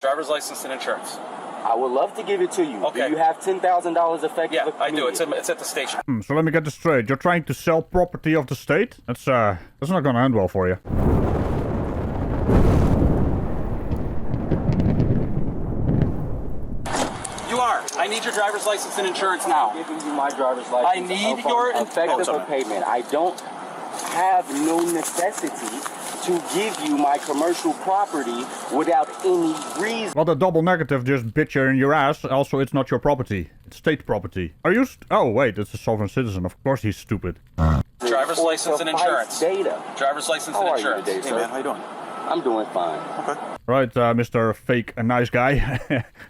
Driver's license and insurance. I would love to give it to you. Okay. Do you have $10,000 effective? Yeah, I do. It's at the station. So let me get this straight. You're trying to sell property of the state? That's not gonna end well for you. You are. I need your driver's license and insurance now. I'm giving you my driver's license. I need your effective payment. I don't have no necessity to give you my commercial property without any reason. Well, the double negative just bit you in your ass. Also, it's not your property. It's state property. Are you oh, wait, it's a sovereign citizen. Of course he's stupid. Driver's license and insurance. Data. Driver's license How and are insurance. you today, sir? Hey, man, how you doing? I'm doing fine. Okay. Right, Mr. Fake and nice guy.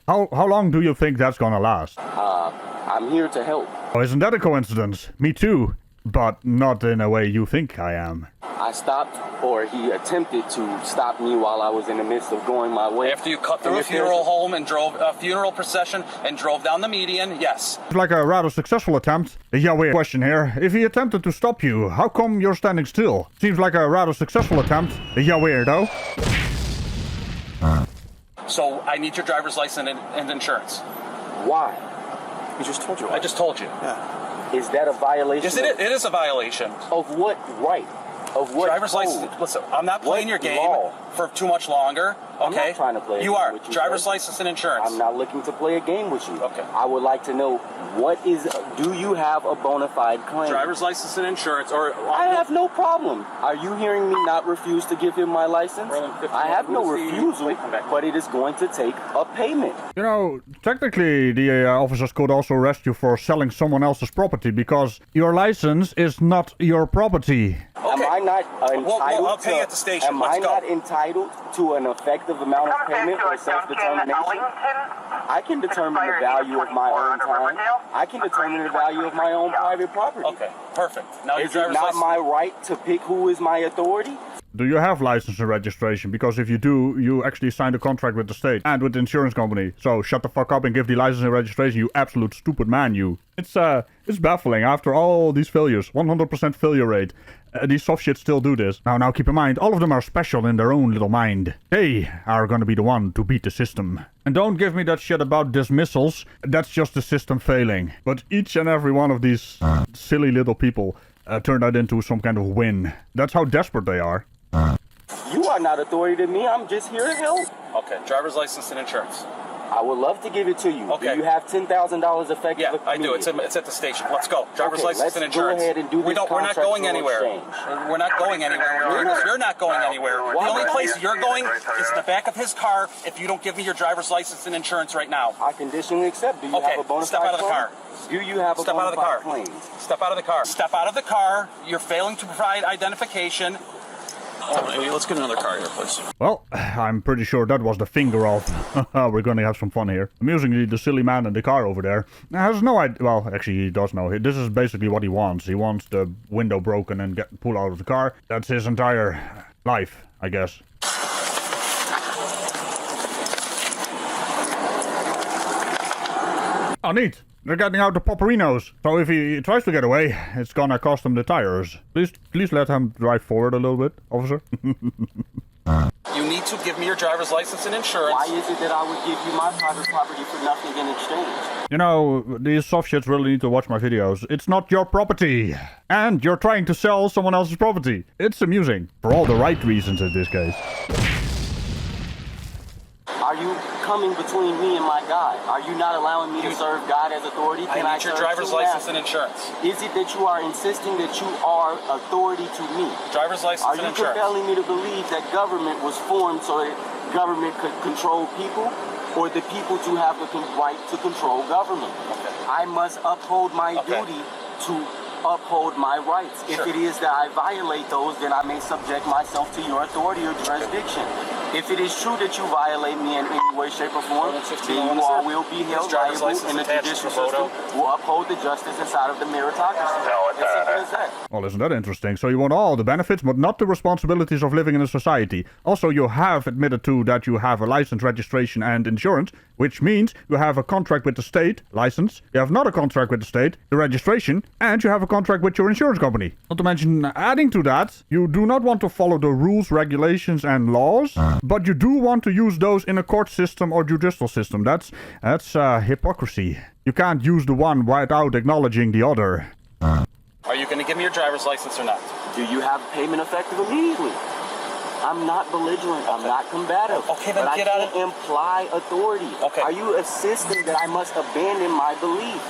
How long do you think that's gonna last? I'm here to help. Oh, isn't that a coincidence? Me too. But not in a way you think I am. I stopped, or he attempted to stop me while I was in the midst of going my way. After you cut through a funeral home and drove a funeral procession and drove down the median, yes. It's like a rather successful attempt. Yeah, weird question here. If he attempted to stop you, how come you're standing still? Seems like a rather successful attempt. Yeah, weirdo. So I need your driver's license and insurance. Why? I just told you. I just told you. Yeah. Is that a violation? Yes, it is a violation. Of what right? Of what driver's code? license. Listen, I'm not playing your game law? for too much longer. Okay. I'm not trying to play. You are. with you, Driver's sir. license and insurance. I'm not looking to play a game with you. Okay. I would like to know do you have a bona fide claim? Driver's license and insurance, or I have no problem. Are you hearing me not refuse to give him my license? I have no refusal, but it is going to take a payment. You know, technically the officers could also arrest you for selling someone else's property because your license is not your property. Okay. Am I not entitled I'll pay you at the station. Am Let's I go. not entitled to an effective amount of payment or self-determination? I can determine the value of my own time. I can determine the value of my own private property. Okay, perfect. Now Is your it driver's not license. my right to pick who is my authority? Do you have license and registration? Because if you do, you actually signed a contract with the state and with the insurance company. So shut the fuck up and give the license and registration, you absolute stupid man, you. It's baffling. After all these failures, 100% failure rate, these soft shits still do this. Now keep in mind, all of them are special in their own little mind. They are gonna be the one to beat the system. And don't give me that shit about dismissals. That's just the system failing. But each and every one of these silly little people turned that into some kind of win. That's how desperate they are. You are not authority to me. I'm just here to help. Okay, driver's license and insurance. I would love to give it to you. Okay. Do you have $10,000 effective? Yeah, I do. It's at the station. Let's go. Driver's Okay, license and let's go insurance. ahead and do this We're not going contractual anywhere. exchange. We're not going anywhere. We're doing this. You're not going anywhere. Why The only not? place you're going is in the back of his car if you don't give me your driver's license and insurance right now. I conditionally accept. Do you Okay, have a bona fide step out of the claim? car. Do you have a Step bona out of the fide car. claim? Step out of the car. Step out of the car. You're failing to provide identification. Let's get another car here, please. Well, I'm pretty sure that was the finger of. We're gonna have some fun here. Amusingly, the silly man in the car over there has no idea. Well, actually, he does know. This is basically what he wants. He wants the window broken and get pulled out of the car. That's his entire life, I guess. Oh, neat. They're getting out the popperinos. So if he tries to get away, it's gonna cost him the tires. Please let him drive forward a little bit, officer. You need to give me your driver's license and insurance. Why is it that I would give you my private property for nothing in exchange? You know, these soft shits really need to watch my videos. It's not your property. And you're trying to sell someone else's property. It's amusing. For all the right reasons in this case. Are you coming between me and my God? Are you not allowing me to serve God as authority? I need your serve driver's two license and masters? insurance. Is it that you are insisting that you are authority to me? Driver's license Are and you insurance. compelling me to believe that government was formed so that government could control people, or the people to have the right to control government? Okay. I must uphold my duty to uphold my rights. Sure. If it is that I violate those, then I may subject myself to your authority or jurisdiction. If it is true that you violate me in any way, shape, or form, then you all will be held liable, and the judicial system will uphold the justice inside of the meritocracy. As simple as that. Well, isn't that interesting? So you want all the benefits, but not the responsibilities of living in a society. Also, you have admitted to that you have a license, registration, and insurance, which means you have a contract with the state, license, you have not a contract with the state, the registration, and you have a contract with your insurance company. Not to mention, adding to that, you do not want to follow the rules, regulations, and laws But you do want to use those in a court system or judicial system. That's hypocrisy. You can't use the one without acknowledging the other. Are you going to give me your driver's license or not? Do you have payment effective immediately? I'm not belligerent. I'm not combative. Okay, then but get I out of can't imply authority. Okay. Are you insisting that I must abandon my belief?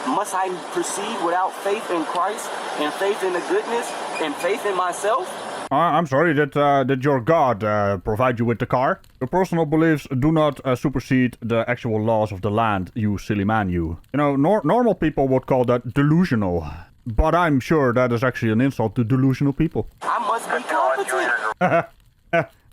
Must I proceed without faith in Christ and faith in the goodness and faith in myself? I'm sorry, did your God provide you with the car? Your personal beliefs do not supersede the actual laws of the land, you silly man, you. You know, normal people would call that delusional. But I'm sure that is actually an insult to delusional people. I must be competent.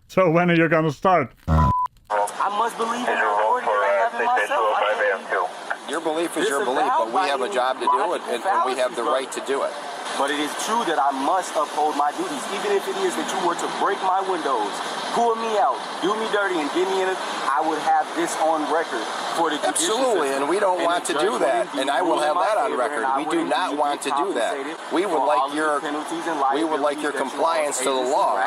So when are you gonna start? I must believe in the authority that I have in myself. Your belief is your belief, but we have a job to do it, and we have the right to do it. But it is true that I must uphold my duties, even if it is that you were to break my windows, pull me out, do me dirty, and get me in it. I would have this on record for the judicial Absolutely, system. and we don't want to do that, and I will have that on record. We do not want to do that. We would like your compliance to the law.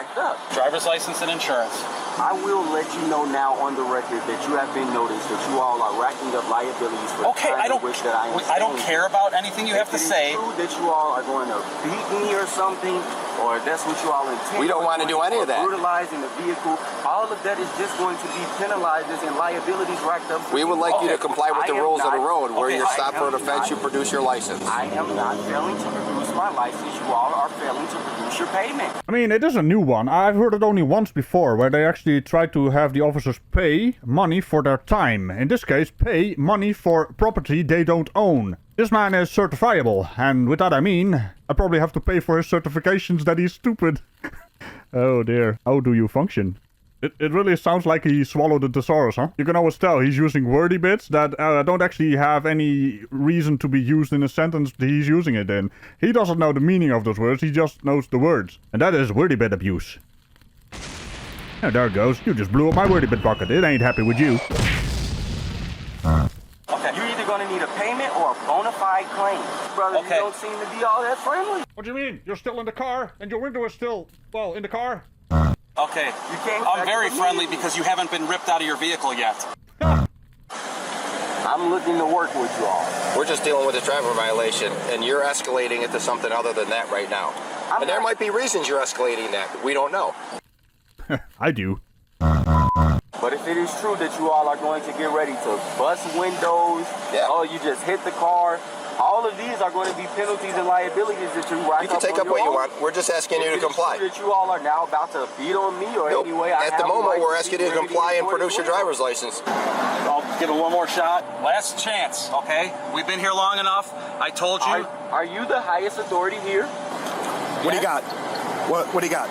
Driver's license and insurance. I will let you know now on the record that you have been noticed that you all are racking up liabilities for Okay, the time in which that I don't care about anything you have to say. If it is true that you all are going to beat me or something, or that's what you all intend. We don't want to do any of that. Brutalizing the vehicle, all of that is just going to be penalized as in liabilities racked up. We would like you to comply with the rules of the road. Where you're stopped for an offense, you produce your license. I am not failing to produce my license. You all are failing to produce your payment. I mean, it is a new one. I've heard it only once before, where they actually try to have the officers pay money for their time. In this case, pay money for property they don't own. This man is certifiable, and with that I mean, I probably have to pay for his certifications that he's stupid. Oh dear, how do you function? It really sounds like he swallowed a thesaurus, huh? You can always tell he's using wordy bits that don't actually have any reason to be used in a sentence he's using it in. He doesn't know the meaning of those words, he just knows the words. And that is wordy bit abuse. Oh, there it goes. You just blew up my wordy bit bucket. It ain't happy with you. Okay, you're either going to need a payment or a bona fide claim. Brother, Okay. you don't seem to be all that friendly. What do you mean? You're still in the car, and your window is still, well, in the car? Okay, You can't I'm very friendly because you haven't been ripped out of your vehicle yet. I'm looking to work with you all. We're just dealing with a traffic violation, and you're escalating it to something other than that right now. And there might be reasons you're escalating that. We don't know. I do. But if it is true that you all are going to get ready to bust windows, Yeah. oh, you just hit the car, all of these are going to be penalties and liabilities that you rack You can up take on up your what you own. want. We're just asking you to If it is comply. true that you all are now about to beat on me or Nope. any way I At have the a moment, right we're to asking seek you to remedy comply and for produce this your window. driver's license. I'll give it one more shot. Last chance, okay? We've been here long enough. I told you. Are you the highest authority here? What do you got? What do you got?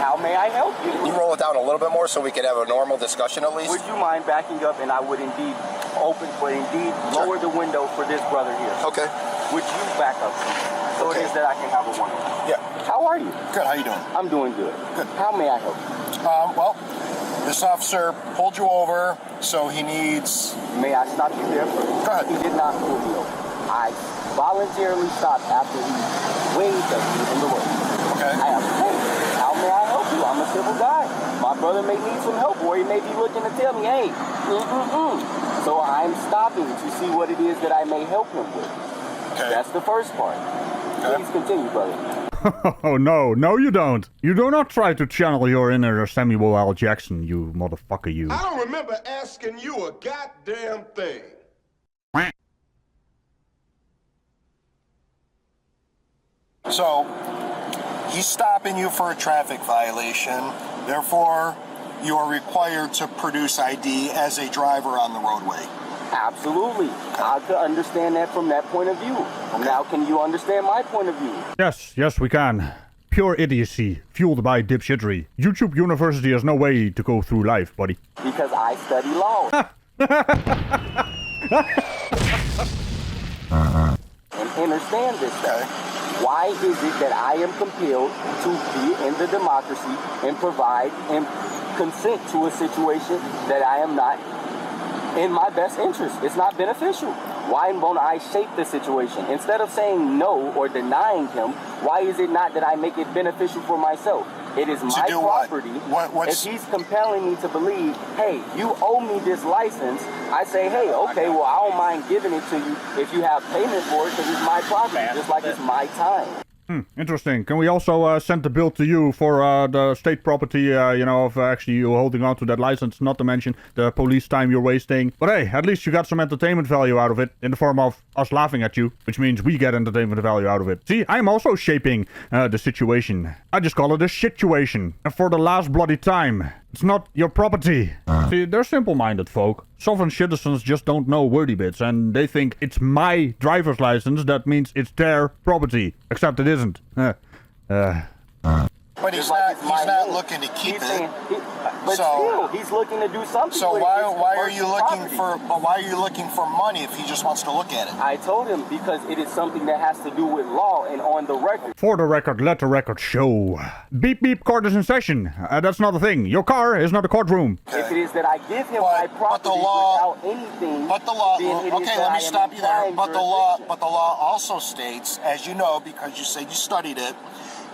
How may I help you? You roll it down a little bit more so we could have a normal discussion at least. Would you mind backing up and I would indeed lower the window for this brother here. Okay. Would you back up so it is that I can have a one-on-one? Yeah. How are you? Good. How you doing? I'm doing good. Good. How may I help you? Well, this officer pulled you over, so he needs. May I stop you there first? Go ahead. He did not pull me over. I voluntarily stopped after he waved at me in the road. Okay. I have hey, how may I help you? I'm a civil guy. My brother may need some help, or he may be looking to tell me, hey, So I'm stopping to see what it is that I may help him with. Okay. That's the first part. Okay. Please continue, brother. Oh no, you don't. You do not try to channel your inner Samuel L. Jackson, you motherfucker, you. I don't remember asking you a goddamn thing. So, he's stopping you for a traffic violation. Therefore, you are required to produce ID as a driver on the roadway. Absolutely. I could understand that from that point of view. Now, can you understand my point of view? Yes, we can. Pure idiocy, fueled by dipshittery. YouTube University has no way to go through life, buddy. Because I study law. And understand this. Okay. Why is it that I am compelled to be in the democracy and provide and consent to a situation that I am not in my best interest? It's not beneficial. Why won't I shape the situation? Instead of saying no or denying him, why is it not that I make it beneficial for myself? It is my do property. What's if he's compelling me to believe, hey, you owe me this license, I say, hey, okay, well, I don't mind giving it to you if you have payment for it because it's my property, just like it's my time. Interesting. Can we also send the bill to you for the state property, of actually you holding on to that license, not to mention the police time you're wasting. But hey, at least you got some entertainment value out of it in the form of us laughing at you, which means we get entertainment value out of it. See, I'm also shaping the situation. I just call it a situation. And for the last bloody time, it's not your property. See, they're simple-minded folk. Sovereign citizens just don't know wordy bits, and they think it's my driver's license, that means it's their property. Except it isn't. But he's not looking to keep it. Still, he's looking to do something. So with why are it. you looking for money if he just wants to look at it? I told him because it is something that has to do with law and on the record. For the record, let the record show. Beep beep, court is in session. That's not a thing. Your car is not a courtroom. Okay. If it is that I give him my property without anything, but the law. then it is Okay, that let me I am stop you there. implying But the law also states, as you know, because you said you studied it,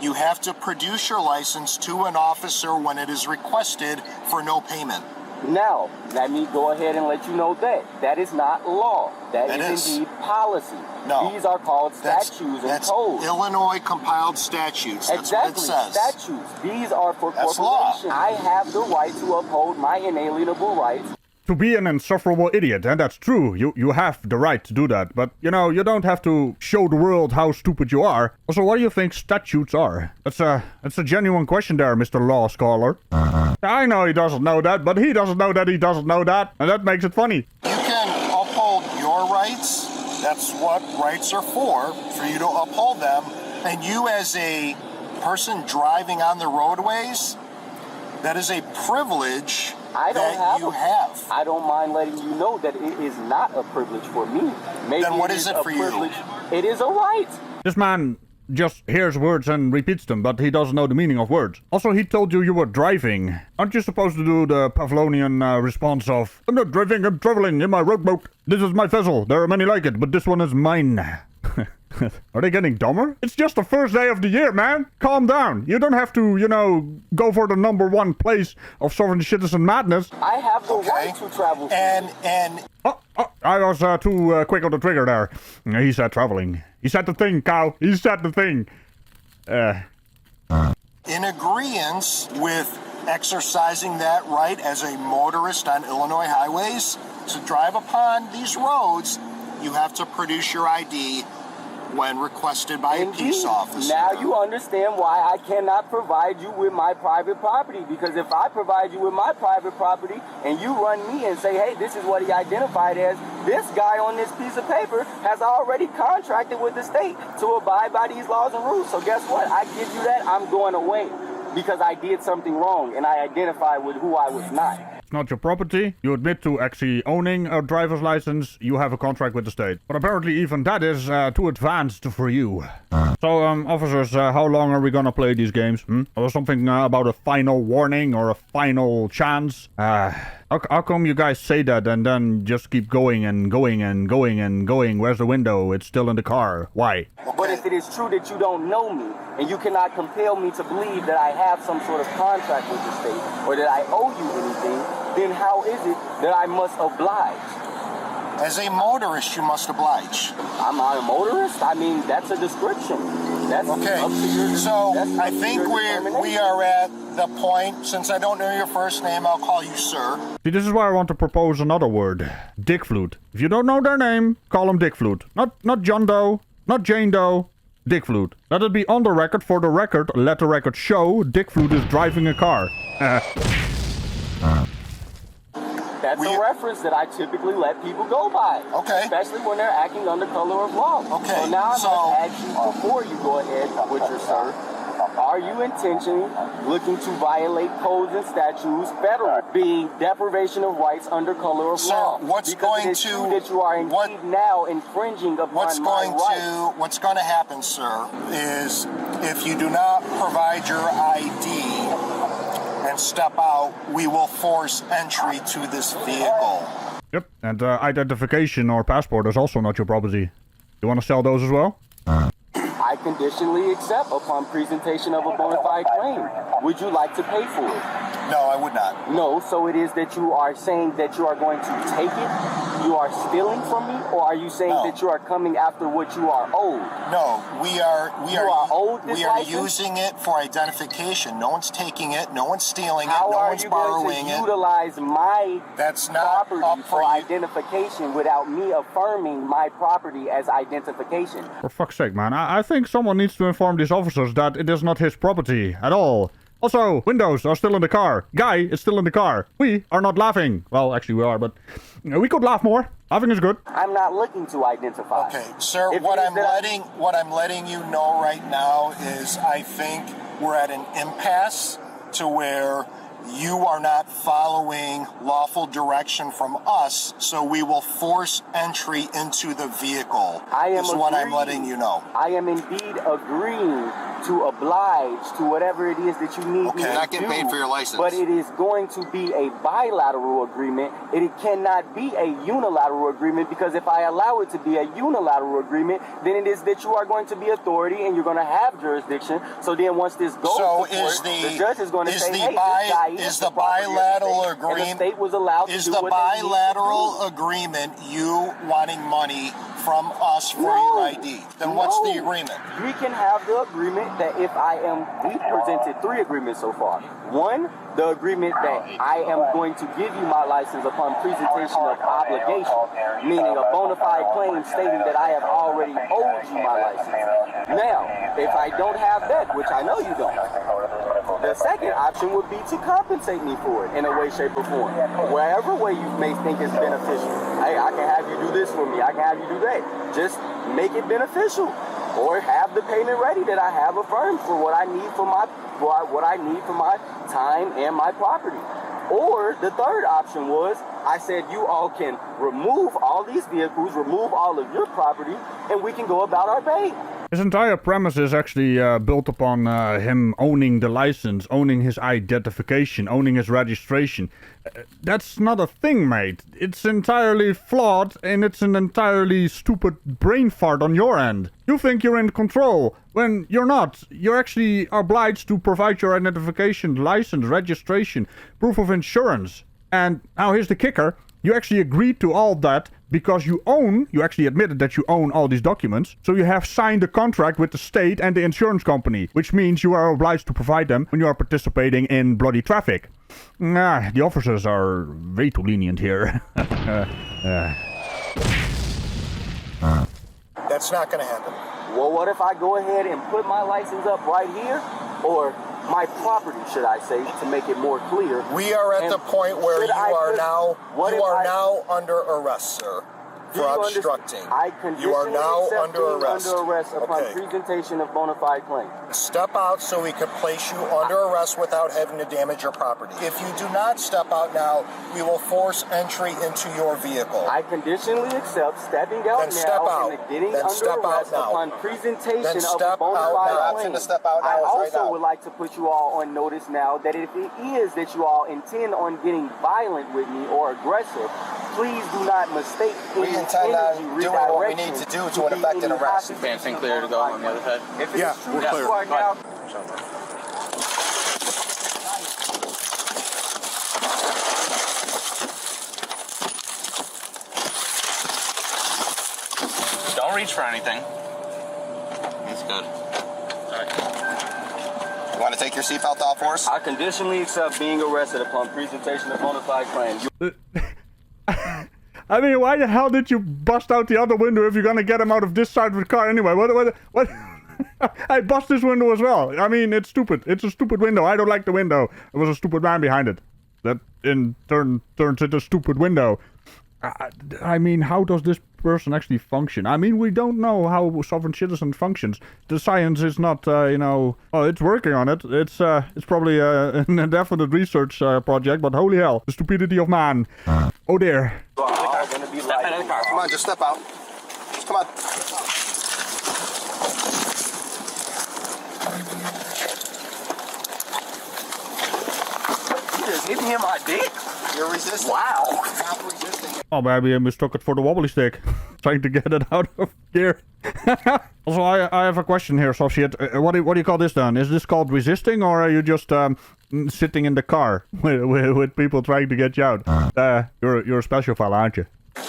you have to produce your license to an officer when it is requested for no payment. Now, let me go ahead and let you know that. That is not law. That is indeed policy. No. These are called statutes and codes. Illinois compiled statutes. That's exactly, what it says. Statutes. These are for That's corporations. law. I have the right to uphold my inalienable rights. To be an insufferable idiot, and that's true. You have the right to do that. But, you don't have to show the world how stupid you are. Also, what do you think statutes are? That's a genuine question there, Mr. Law Scholar. I know he doesn't know that, but he doesn't know that he doesn't know that. And that makes it funny. You can uphold your rights. That's what rights are for you to uphold them. And you as a person driving on the roadways, that is a privilege that you have. I don't mind letting you know that it is not a privilege for me. Maybe then what is it for you? It is a right. This man just hears words and repeats them, but he doesn't know the meaning of words. Also, he told you were driving. Aren't you supposed to do the Pavlovian response of, I'm not driving, I'm traveling in my rowboat. This is my vessel. There are many like it, but this one is mine. Are they getting dumber? It's just the first day of the year, man. Calm down. You don't have to, go for the #1 place of sovereign citizen madness. I have the right to travel. And Oh, I was too quick on the trigger there. He said traveling. He said the thing, Kyle. He said the thing. In agreement with exercising that right as a motorist on Illinois highways to drive upon these roads, you have to produce your ID when requested by a peace officer. Now you understand why I cannot provide you with my private property. Because if I provide you with my private property and you run me and say, hey, this is what he identified as, this guy on this piece of paper has already contracted with the state to abide by these laws and rules. So guess what? I give you that, I'm going away because I did something wrong and I identified with who I was not. Not your property. You admit to actually owning a driver's license. You have a contract with the state. But apparently even that is too advanced for you. So, officers, how long are we gonna play these games? Or something about a final warning or a final chance? How come you guys say that and then just keep going and going and going and going? Where's the window? It's still in the car. Why? But if it is true that you don't know me and you cannot compel me to believe that I have some sort of contract with the state or that I owe you anything, then how is it that I must oblige? As a motorist, you must oblige. I'm not a motorist? I mean, that's a description. That's okay. Up to your, so that's I think we are at the point, since I don't know your first name, I'll call you sir. See, this is why I want to propose another word. Dick Flute. If you don't know their name, call them Dick Flute. Not John Doe, not Jane Doe. Dick Flute. Let it be on the record, for the record, let the record show Dick Flute is driving a car. That's a reference that I typically let people go by. Okay. Especially when they're acting under color of law. Okay. So now I'm going to ask you, before you go ahead with your sir, are you intentionally looking to violate codes and statutes, federal, being deprivation of rights under color of law? What's because going it is to true that you are indeed now infringing upon what's going to happen, sir, is if you do not provide your ID and step out, we will force entry to this vehicle. Yep, and identification or passport is also not your property. You want to sell those as well? I conditionally accept upon presentation of a bona fide claim. Would you like to pay for it? No, I would not. No, so it is that you are saying that you are going to take it? You are stealing from me? Or are you saying that you are coming after what you are owed? No, we are owed this we are license? using it for identification. No one's taking it, no one's stealing it, How no are one's you borrowing going to it. utilize my That's not property up for for you. identification without me affirming my property as identification? For fuck's sake, man. I think someone needs to inform these officers that it is not his property at all. Also, windows are still in the car. Guy is still in the car. We are not laughing. Well, actually we are, but we could laugh more. Laughing is good. I'm not looking to identify. Okay, sir, If what it is I'm that letting you know right now is I think we're at an impasse to where you are not following lawful direction from us, so we will force entry into the vehicle. Is what I'm letting you know. I am indeed agreeing to oblige to whatever it is that you need me to You're not getting do, paid for your license. but it is going to be a bilateral agreement. It cannot be a unilateral agreement, because if I allow it to be a unilateral agreement, then it is that you are going to be authority and you're going to have jurisdiction. So then once this goes So to court, is the judge is going to say, hey, this guy is the the property of the bilateral state, and the agreement state was allowed to is do the what they need to bilateral do. agreement you wanting money from us for No. your ID? Then what's the No. agreement? We can have the agreement that if I am, we presented 3 agreements so far. One, the agreement that I am going to give you my license upon presentation of obligation, meaning a bona fide claim stating that I have already owed you my license. Now, if I don't have that, which I know you don't, the second option would be to compensate me for it in a way, shape, or form. Wherever way you may think is beneficial. Hey, I can have you do this for me. I can have you do that. Just make it beneficial. Or have the payment ready that I have affirmed for what I need for my time and my property. Or the third option was, I said you all can remove all these vehicles, remove all of your property, and we can go about our pay. His entire premise is actually built upon him owning the license, owning his identification, owning his registration. That's not a thing, mate. It's entirely flawed, and it's an entirely stupid brain fart on your end. You think you're in control, when you're not. You're actually obliged to provide your identification, license, registration, proof of insurance. And now here's the kicker. You actually agreed to all that because you actually admitted that you own all these documents. So you have signed a contract with the state and the insurance company, which means you are obliged to provide them when you are participating in bloody traffic. Nah, the officers are way too lenient here. That's not going to happen. Well, what if I go ahead and put my license up right here? Or my property, should I say, to make it more clear. We are at And the point where should you I are put- now what you if are I- now under arrest, sir, Do for you obstructing. understand? You are now under arrest. Under arrest upon Okay. presentation of bona fide claim. Step out so we can place you under arrest without having to damage your property. If you do not step out now, we will force entry into your vehicle. I conditionally accept stepping out Then step now out. and getting Then under step out arrest now. upon presentation Then of a step bona out fide now. claim. Option to step out now I is right also now. would like to put you all on notice now that if it is that you all intend on getting violent with me or aggressive, please do not mistake We any intend on energy doing what we redirection need to do to effect be an any arrest. opposition Fancy of clear to bona go fide on the other claim. side? If it Yeah, is true we're that clear. you are now Don't reach for anything. That's good. You want to take your seatbelt off for us? I conditionally accept being arrested upon presentation of bona fide claim. I mean, why the hell did you bust out the other window if you're gonna get him out of this side of the car anyway? What? I bust this window as well. I mean, it's stupid. It's a stupid window. I don't like the window. There was a stupid man behind it. That in turn turns into a stupid window. I mean, how does this person actually function? I mean, we don't know how sovereign citizen functions. The science is not, well, it's working on it. It's probably an indefinite research project, but holy hell, the stupidity of man. Oh dear. You are all going to be Step out of the car. Come on, just step out. Just come on. You just hit me in my dick. You're resisting. Wow. Stop resisting. Oh, maybe I mistook it for the wobbly stick. Trying to get it out of gear. Also, I have a question here, SovCit. What do you call this then? Is this called resisting, or are you just sitting in the car with people trying to get you out? You're a special fella, aren't you? Damn.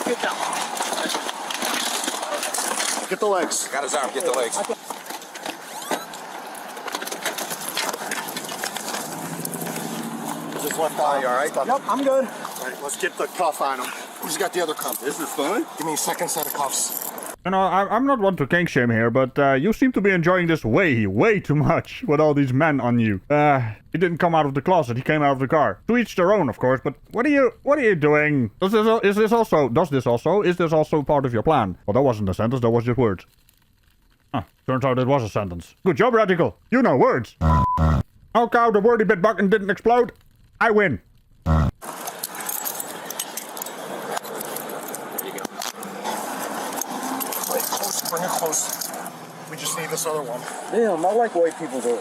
Get down. Get the legs. Got his arm. Get the legs. Just left eye. You all right? Yep, I'm good. All right, let's get the cuff on him. Who's got the other cuff? This is fun. Give me a second set of cuffs. You know, I'm not one to kink shame here, but you seem to be enjoying this way too much with all these men on you. He didn't come out of the closet, he came out of the car. To each their own, of course, but what are you doing? Is this also part of your plan? Well, that wasn't a sentence, that was just words. Huh, turns out it was a sentence. Good job, Ragical. You know words. How cow the wordy bit button didn't explode? I win. Bring it close. We just need this other one. Damn, I like white people though.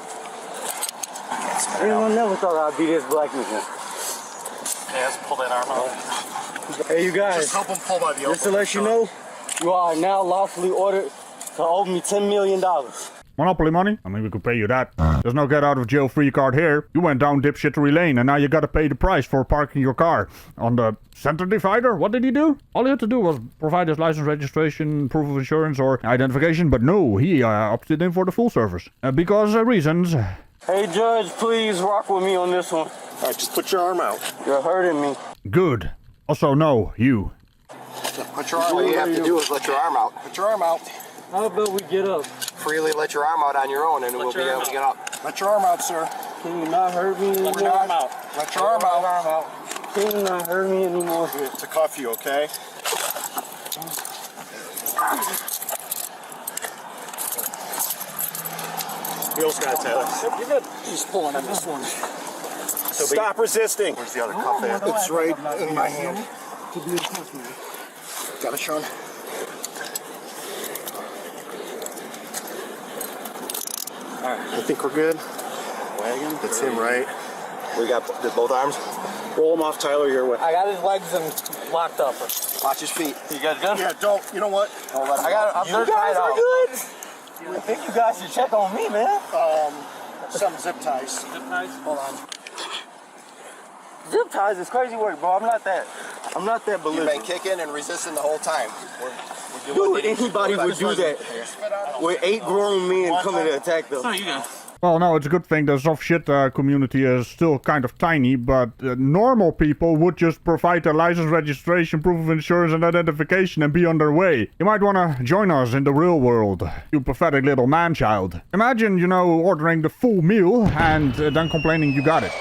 Anyone never thought I'd be this black man. Yeah, let's pull that arm out. Hey, you guys. Just help him pull by the elbow. Just to let you know, you are now lawfully ordered to owe me $10 million. Monopoly money? I mean, we could pay you that. There's no get out of jail free card here. You went down dipshittery lane and now you gotta pay the price for parking your car on the center divider. What did he do? All he had to do was provide his license, registration, proof of insurance or identification, but no, he opted in for the full service. Because reasons. Hey, Judge, please rock with me on this one. All right, just put your arm out. You're hurting me. Good. Also, no, you. Put your arm out. All you have to do is let your arm out. Put your arm out. How about we get up? Freely let your arm out on your own, and we'll be able to get up. Let your arm out, sir. Can you not hurt me anymore? Let your arm out. Can you not hurt me anymore? To cuff you, okay? Bill's got it, Taylor. You're good. He's pulling on this one. Stop resisting. Where's the other cuff at? It's right in my hand. Got it, Sean? Alright. I think we're good. Wagon. That's him, right? We got both arms. Roll him off, Tyler, your way. I got his legs and locked up. Watch his feet. You guys good? Yeah, don't. You know what? Don't let him I got. I'm You guys are out. good. I think you guys should check on me, man. Some zip ties. Zip ties? Hold on. Zip ties is crazy work, bro. I'm not that You've been belligerent. kicking and resisting the whole time. Dude, anybody would do that. With 8 grown men coming to attack them. No, you go. Well, no, it's a good thing the SovCit community is still kind of tiny, but normal people would just provide their license, registration, proof of insurance and identification and be on their way. You might want to join us in the real world, you pathetic little man-child. Imagine, you know, ordering the full meal and then complaining you got it.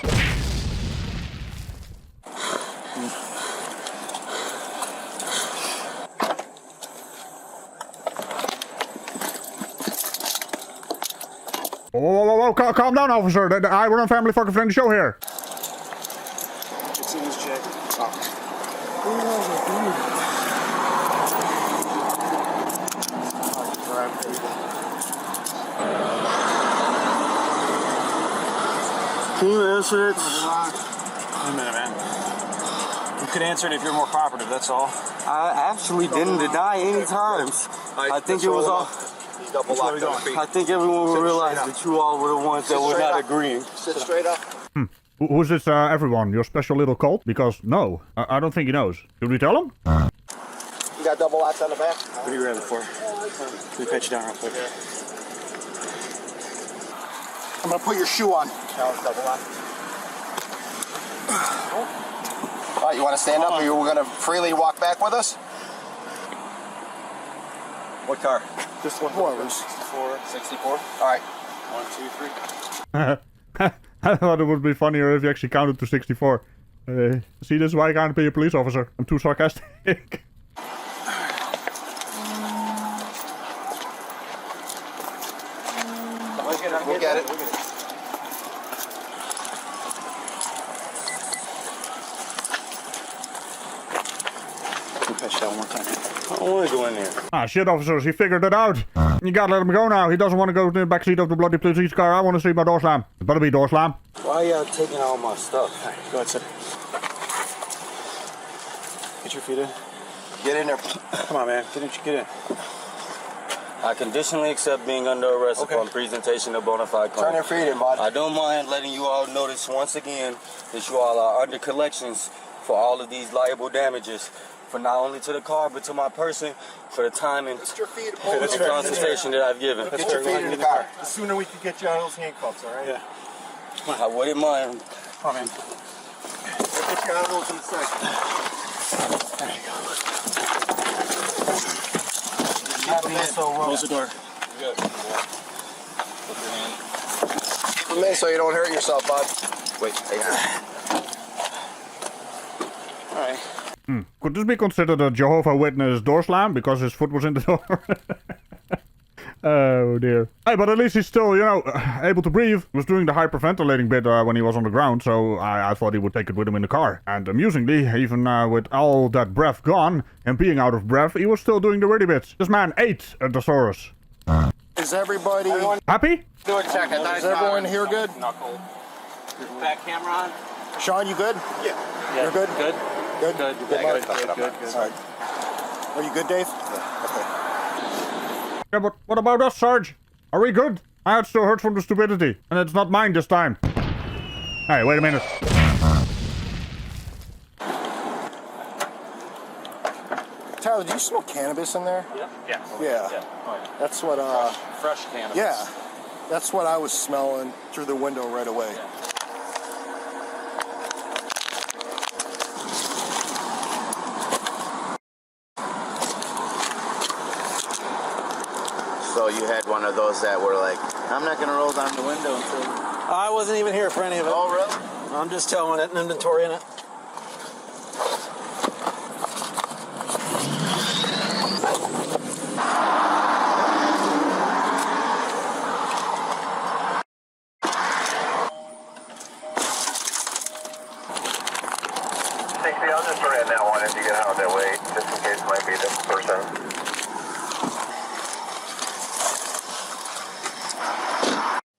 Whoa, calm down, officer. I run a family fucking friendly show here. It's in his jacket. Can you answer it? Wait a minute, man. You could answer it if you're more cooperative, that's all. I actually didn't deny any times. I think it was all. Double locked on feet. I think everyone will realize that you all were the ones that were not agreeing. Sit straight up. Who's this, everyone? Your special little cult? Because, no, I don't think he knows. Should we tell him? You got double locks on the back? What are you ready for? Let me pat you down real quick. I'm gonna put your shoe on. Now it's double lock. All right, you want to stand up or you were going to freely walk back with us? What car? This one. Whoever's. 64. All right. 1, 2, 3. I thought it would be funnier if you actually counted to 64. See, this is why I can't be a police officer. I'm too sarcastic. We'll get it. Patch that one more time. I don't want to go in there. Ah, shit, officers, he figured it out. You gotta let him go now. He doesn't want to go to the backseat of the bloody police car. I want to see my door slam. It better be door slam. Why y'all taking all my stuff? All right, go ahead, sit. Get your feet in. Get in there. Come on, man. Get in. I conditionally accept being under arrest upon presentation of bona fide claim. Turn your feet in, bud. I don't mind letting you all notice once again that you all are under collections for all of these liable damages, for not only to the car but to my person, for the time and consultation that I've given. Get your feet in the car. The sooner we can get you out of those handcuffs, all right? Yeah. I wouldn't mind. Come on, man. We'll get you out of those in a second. There you go. Close the door. Keep them in so you don't hurt yourself, bud. Wait, hang on. All right. Could this be considered a Jehovah's Witness door slam because his foot was in the door? Oh dear. Hey, but at least he's still, you know, able to breathe. He was doing the hyperventilating bit when he was on the ground, so I thought he would take it with him in the car. And amusingly, even with all that breath gone and being out of breath, he was still doing the ready bits. This man ate a thesaurus. Is everybody... Happy? Do a check. Is everyone here good? Knuckle. Back camera on. Sean, you good? Yeah. You're good? Good. Good? Good. You Yeah, Mark? good. All right. Are you good, Dave? Yeah. Okay. Yeah, but what about us, Sarge? Are we good? I had still hurt from the stupidity, and it's not mine this time. Hey, wait a minute. Tyler, do you smell cannabis in there? Yeah. Yeah. Oh, yeah. That's what, Fresh cannabis. yeah. That's what I was smelling through the window right away. Yeah. So you had one of those that were like, I'm not gonna roll down the window until... I wasn't even here for any of it. Oh, really? I'm just towing it and inventorying it. I'll just turn in that one if you get out that way, just in case it might be a different person.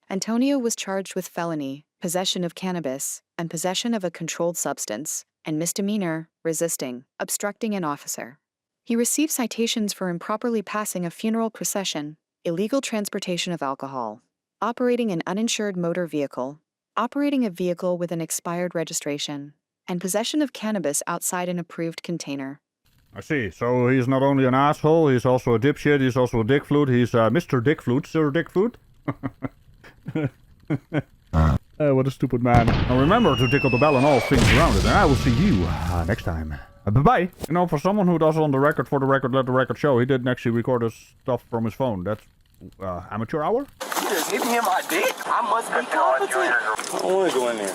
Antonio was charged with felony, possession of cannabis, and possession of a controlled substance, and misdemeanor, resisting, obstructing an officer. He received citations for improperly passing a funeral procession, illegal transportation of alcohol, operating an uninsured motor vehicle, operating a vehicle with an expired registration, and possession of cannabis outside an approved container. I see. So he's not only an asshole, he's also a dipshit, he's also a dick flute, he's Mr. Dick Flute, Sir Dick Flute. What a stupid man. Now remember to tickle the bell and all things around it, and I will see you next time. Bye-bye. You know, for someone who does on the record, for the record, let the record show, he didn't actually record his stuff from his phone. That's amateur hour? You just hit me in my dick? I must be competent. I don't want to go in there.